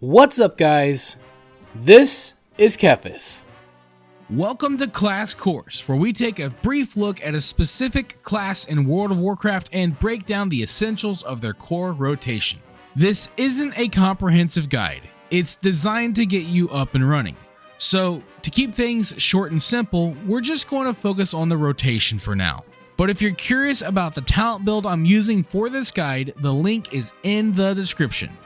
What's up, guys? This is TheKephas. Welcome to Class Course, where we take a brief look at a specific class in World of Warcraft and break down the essentials of their core rotation. This isn't a comprehensive guide, it's designed to get you up and running. So, to keep things short and simple, we're just going to focus on the rotation for now. But if you're curious about the talent build I'm using for this guide, the link is in the description.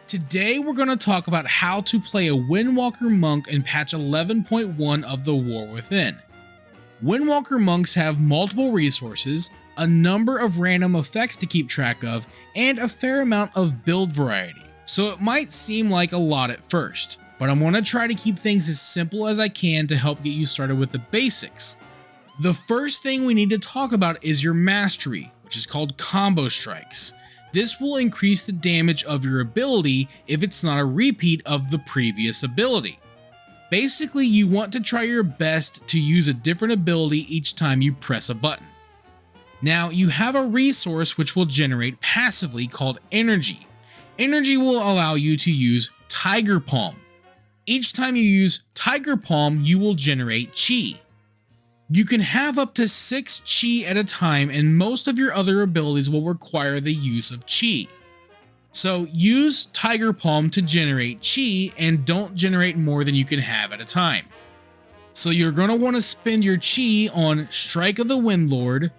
Today we're going to talk about how to play a Windwalker monk in patch 11.1 of the War Within. Windwalker monks have multiple resources, a number of random effects to keep track of, and a fair amount of build variety, so it might seem like a lot at first, but I'm going to try to keep things as simple as I can to help get you started with the basics. The first thing we need to talk about is your mastery, which is called combo strikes. This will increase the damage of your ability if it's not a repeat of the previous ability. Basically, you want to try your best to use a different ability each time you press a button. Now, you have a resource which will generate passively called energy. Energy will allow you to use Tiger Palm. Each time you use Tiger Palm, you will generate chi. You can have up to 6 chi at a time, and most of your other abilities will require the use of chi. So use Tiger Palm to generate chi and don't generate more than you can have at a time. So you're going to want to spend your chi on Strike of the Windlord,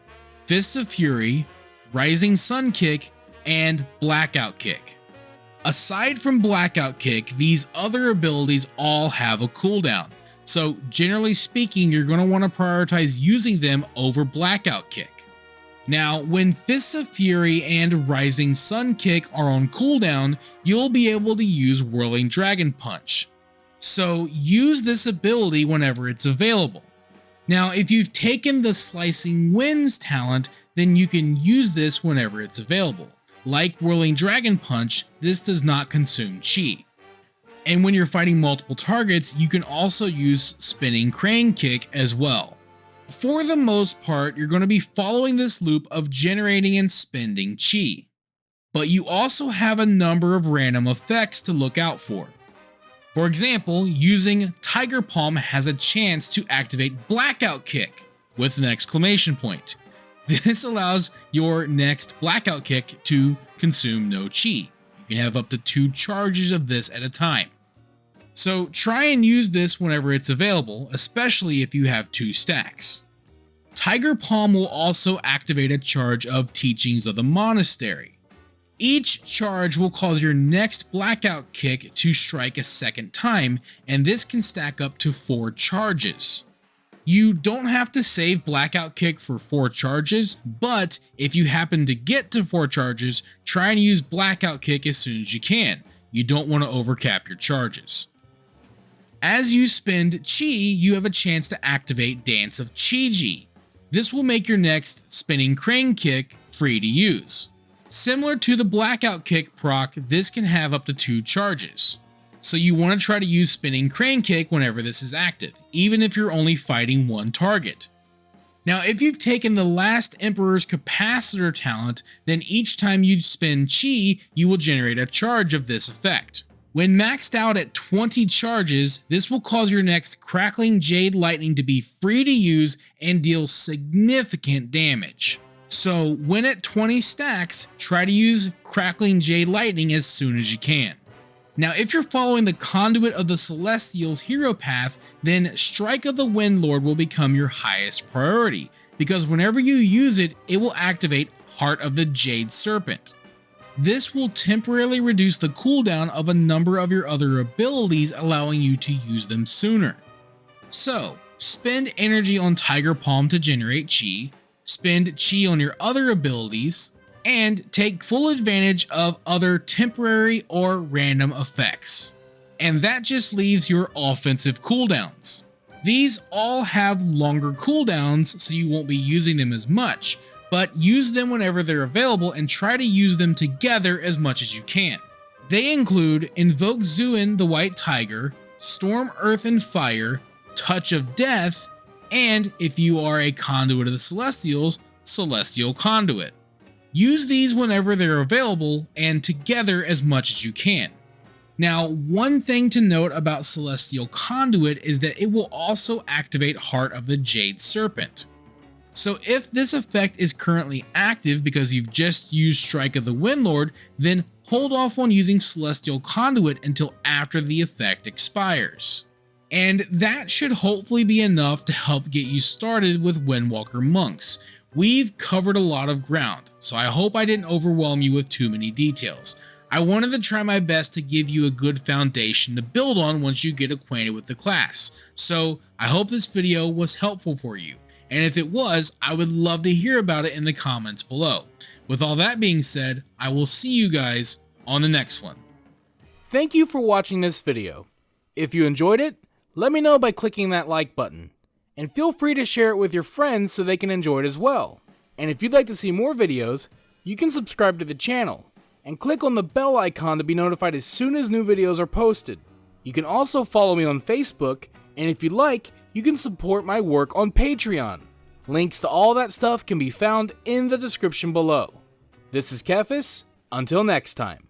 Fists of Fury, Rising Sun Kick, and Blackout Kick. Aside from Blackout Kick, these other abilities all have a cooldown. So generally speaking, you're going to want to prioritize using them over Blackout Kick. Now, when Fists of Fury and Rising Sun Kick are on cooldown, you'll be able to use Whirling Dragon Punch. So use this ability whenever it's available. Now, if you've taken the Slicing Winds talent, then you can use this whenever it's available. Like Whirling Dragon Punch, this does not consume chi. And when you're fighting multiple targets, you can also use Spinning Crane Kick as well. For the most part, you're going to be following this loop of generating and spending chi. But you also have a number of random effects to look out for. For example, using Tiger Palm has a chance to activate Blackout Kick with an exclamation point. This allows your next Blackout Kick to consume no chi. You can have up to 2 charges of this at a time. So try and use this whenever it's available, especially if you have 2 stacks. Tiger Palm will also activate a charge of Teachings of the Monastery. Each charge will cause your next Blackout Kick to strike a second time, and this can stack up to 4 charges. You don't have to save Blackout Kick for 4 charges, but if you happen to get to 4 charges, try and use Blackout Kick as soon as you can. You don't want to overcap your charges. As you spend chi, you have a chance to activate Dance of Chi-Ji. This will make your next Spinning Crane Kick free to use. Similar to the Blackout Kick proc, this can have up to 2 charges. So you want to try to use Spinning Crane Kick whenever this is active, even if you're only fighting 1 target. Now, if you've taken the last Emperor's Capacitor talent, then each time you spend chi, you will generate a charge of this effect. When maxed out at 20 charges, this will cause your next Crackling Jade Lightning to be free to use and deal significant damage. So when at 20 stacks, try to use Crackling Jade Lightning as soon as you can. Now, if you're following the Conduit of the Celestials hero path, then Strike of the Windlord will become your highest priority, because whenever you use it, it will activate Heart of the Jade Serpent. This will temporarily reduce the cooldown of a number of your other abilities, allowing you to use them sooner. So, spend energy on Tiger Palm to generate chi, spend chi on your other abilities, and take full advantage of other temporary or random effects. And that just leaves your offensive cooldowns. These all have longer cooldowns, so you won't be using them as much, but use them whenever they're available and try to use them together as much as you can. They include Invoke Zuin the White Tiger, Storm Earth and Fire, Touch of Death, and if you are a Conduit of the Celestials, Celestial Conduit. Use these whenever they're available and together as much as you can. Now, one thing to note about Celestial Conduit is that it will also activate Heart of the Jade Serpent. So if this effect is currently active because you've just used Strike of the Windlord, then hold off on using Celestial Conduit until after the effect expires. And that should hopefully be enough to help get you started with Windwalker monks. We've covered a lot of ground, so I hope I didn't overwhelm you with too many details. I wanted to try my best to give you a good foundation to build on once you get acquainted with the class. So I hope this video was helpful for you. And if it was, I would love to hear about it in the comments below. With all that being said, I will see you guys on the next one. Thank you for watching this video. If you enjoyed it, let me know by clicking that like button. And feel free to share it with your friends so they can enjoy it as well. And if you'd like to see more videos, you can subscribe to the channel and click on the bell icon to be notified as soon as new videos are posted. You can also follow me on Facebook, and if you'd like, you can support my work on Patreon. Links to all that stuff can be found in the description below. This is TheKephas. Until next time.